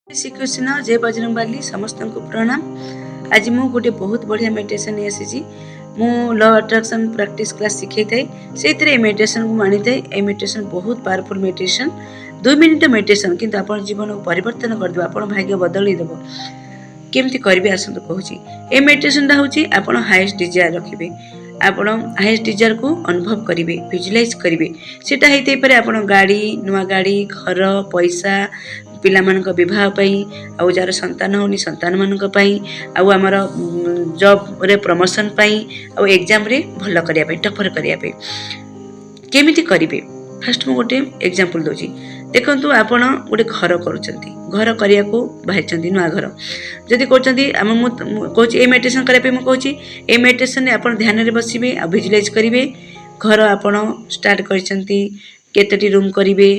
श्रीकृष्ण जय बजरंगबाली समस्त को प्रणाम। आज मु गोटे बहुत बढ़िया मेडिटेशन आसी मु लॉ अट्रैक्शन प्रैक्टिस क्लास शिखे से मेडिटेशन को मानी ए मेडिटेशन बहुत पावरफुल मेडिटेशन 2 मिनिट मेडिटेशन किंतु आप जीवन को परिवर्तन करदे आप भाग्य बदलदेव केमती करेंगे आसतु कहूँ ए मेडिटेशन हूँ आप हाईएस्ट डिजायर रखिए आपण हाईएस्ट डिजायर को अनुभव करेंगे विजुअलाइज करेंगे सेटा होते पारे आप गाड़ी नुआ गाड़ी घर पैसा पिला मानक विवाह पई आउ जार संतान होनी संतान मानक पई आउ हमर जॉब रे प्रमोशन पई आउ एग्जाम रे भल करिया पई टफर करिया पई केमिति करिवे। फर्स्ट मु गोटे एग्जांपल दोची देखंतु आपण गोटे घर करूचंती घर करिया को बाहिरचंती नुआ घर जदि करचंती हम मु कहूची ए मेडिटेशन करिया पई मु कहूची ए मेडिटेशन ने आपण ध्यान रे बसिबे आ विजुअलाइज करिवे घर आपण स्टार्ट करचंती केतेटी रूम करिवे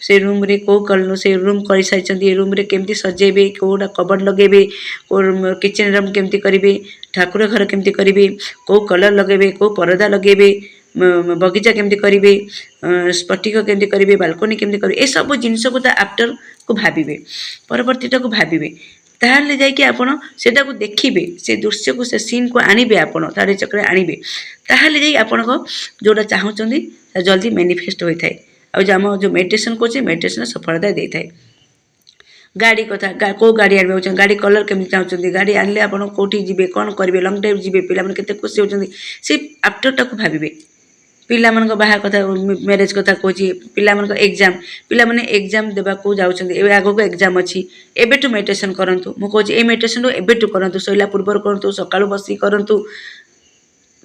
से रूम रे को कल से रूम कर सारी रूम रे केमती सजेबे कोडा कबर्ड लगेबे को किचन रूम केमती करेंगे ठाकुर घर केमती करेंगे को कलर लगेबे को परदा लगेबे बगीचा केमती करेंगे स्फटिक केमती करेंगे बालकोनी केमती करेंगे ए सब जिनस को आफ्टर को भाविबे परवर्तीटा को भाविबे ताहले जाइए आपण सेटा को देखिबे से दृश्य को से सीन को आनिबे आपण तारे चक्र आनिबे ताहले जाई आपण को जोड़ा चाहउचंदी जल्दी मैनिफेस्ट होई थाए आम जो मेडिटेशन कर मेडिटेशन सफलता दे थाए। गाड़ी कथा को गाड़ी आने गाड़ी कलर केमी चाहते गाड़ी आनले आप कौटी जी कौन करेंगे लंग ड्राइव जी पे खुशी होती से आफ्टरटा को भावे पिला मन बाहा कथा मैरेज कथा कहूँ पिला मन एग्जाम पिला माने एग्जाम देवा को जाऊँच आग को एग्जाम अच्छी एबेटू मेडिटेशन करूँ मुझे ये मेडिटेशन एबेटू करूँ शोला पूर्व करूँ सका बस करूँ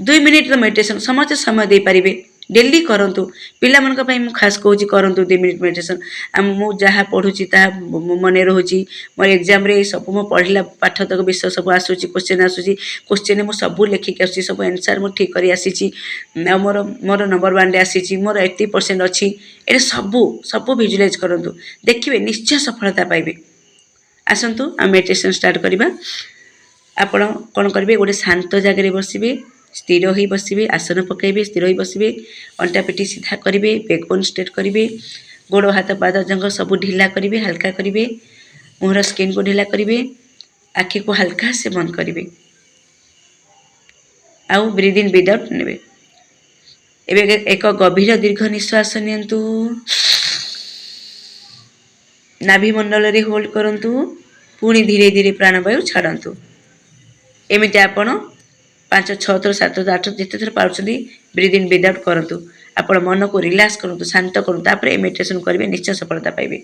2 मिनिट मेडिटेशन समस्त समय दे पारे डेली करंतु पिला मन का मु खास कहूँ करंतु 2 मिनिट मेडिटेशन मु जहाँ पढ़ुची ता मन रोची मोर एग्जाम रे सब मो पढ़ला पाठ तक विषय सब आसूची क्वेश्चन मु सब लिखिक आसी सब आंसर मु ठीक करी आसी मोर मोर नंबर 1 रे आसी मोर 80% अच्छी ए सब विजुअलाइज करंतु देखिए निश्चय सफलता पाइबे। आसंतु आ मेडिटेशन स्टार्ट करिबा। आपण कोन करिवे गोटे शांत जगह रे बसिबे स्थिर हो बसवे आसन पकड़े स्थिर हो बसवे अंटा पेटी सीधा करेंगे बैकबोन स्ट्रेट करेंगे गोड़ हाथ पाद जंग सब ढिला करेंगे हल्का करेंगे मुहर स्किन को ढिला करेंगे आखि को हल्का से बंद करेंगे आउ ब्रीथ इन ब्रीथ आउट नेबे। एबे एक गभीर दीर्घ निश्वास नियंतु नाभि मंडल रे होल्ड करंतु पुणी धीरे धीरे प्राणवायु छाड़ंतु एमिति आपण 5 6 थर 7 थर 8 जिते थर पाउछंदी ब्रीथ इन ब्रीथ आउट करंतु आपण मन को रिलैक्स करंतु शांत करंतु तापर मेडिटेशन करिवे निश्चय सफलता पाइबे।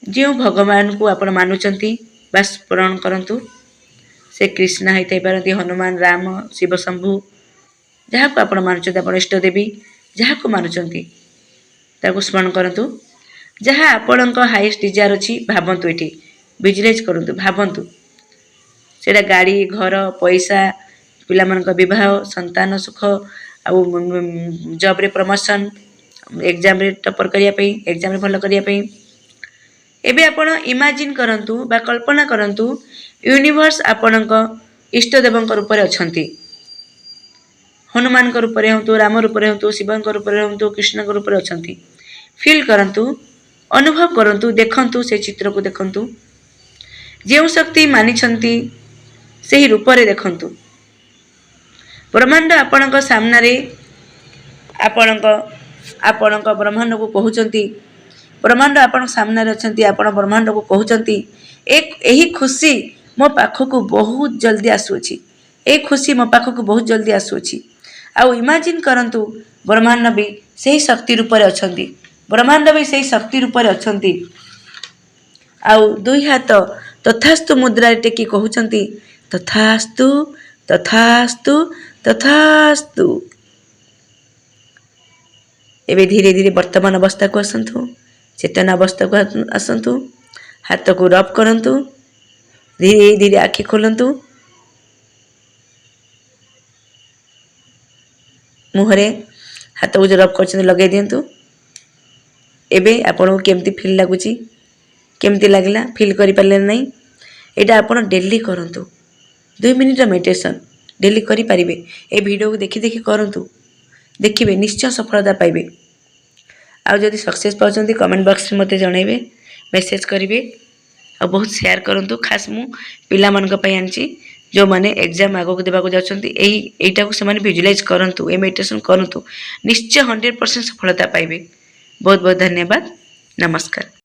जो भगवान को आपण मानुचंती बस प्रण करंतु से कृष्ण होइतै पारंती हनुमान राम शिव शंभु जहाँ को आपण मानुचंती आपण इष्ट देवी जहाँ को मानुचंती ताको स्मरण करंतु जहाँ आपणक हाईएस्ट डिजायर अछि भाबंतु एठी विजुअलाइज करंतु भाबंतु सेटा गाड़ी घर पैसा पिला मानक विवाह संतान सुख आउ जॉब रे प्रमोशन एग्जाम रे टॉपर करिया पई एग्जाम रे भल करिया पई एबे आपण इमेजिन करंतु बा कल्पना करंतु यूनिवर्स आपणक इष्ट देवंक रूप रे अछंती हनुमान को रूप रे हंतु राम रूप रे हंतु शिव को रूप रे हंतु कृष्ण को रूप रे अछंती फील करंतु अनुभव करंतु देखंतु से चित्र को देखंतु जेउ शक्ति मानि छंती सही रूप रे देखंतु ब्रह्मांड आपणक सामना रे आपणक ब्रह्मांड को कहउचंती ब्रह्मांड आपणक सामना रे अछंती आपण ब्रह्मांड को कहउचंती एक एही खुशी मो पाखो को बहुत जल्दी आसुची ए खुशी मो पाखो को बहुत जल्दी आसुची आ इमेजिन करंतु ब्रह्मांड भी सही शक्ति रूप रे अछंती ब्रह्मांड भी सही शक्ति रूप रे अछंती आ दुई हाथ तथास्तु मुद्रा टेकी कहउचंती तथास्तु तथास्तु तथास्तु। एबे धीरे धीरे वर्तमान अवस्था को आसंतु चेतन अवस्था को आसंतु हाथ को रब करंतु धीरे धीरे आँखि खोलंतु मुहरे हाथ को जो रब कर लगे दिंतु एबे आपन केमती फील लगुची केमती लगला फील करि पाले नहीं एटा आपन डेली करंतु 2 मिनिट मेडिटेशन डेली करि पारिबे ए वीडियो को देखि देखि करंतु देखिबे निश्चय सफलता पाइबे। आ जदि सक्सेस पाउचंती कमेंट बॉक्स रे मते जणाइबे मेसेज करेंगे और बहुत शेयर करूँ। खास मु पिला मानक पई आनची जो माने एग्जाम आगो को देबाको जाउछंती एईटा को से माने विजुलाइज करंतु ए मेडिटेशन करंतु निश्चय 100% सफलता पाइबे। बहुत बहुत धन्यवाद। नमस्कार।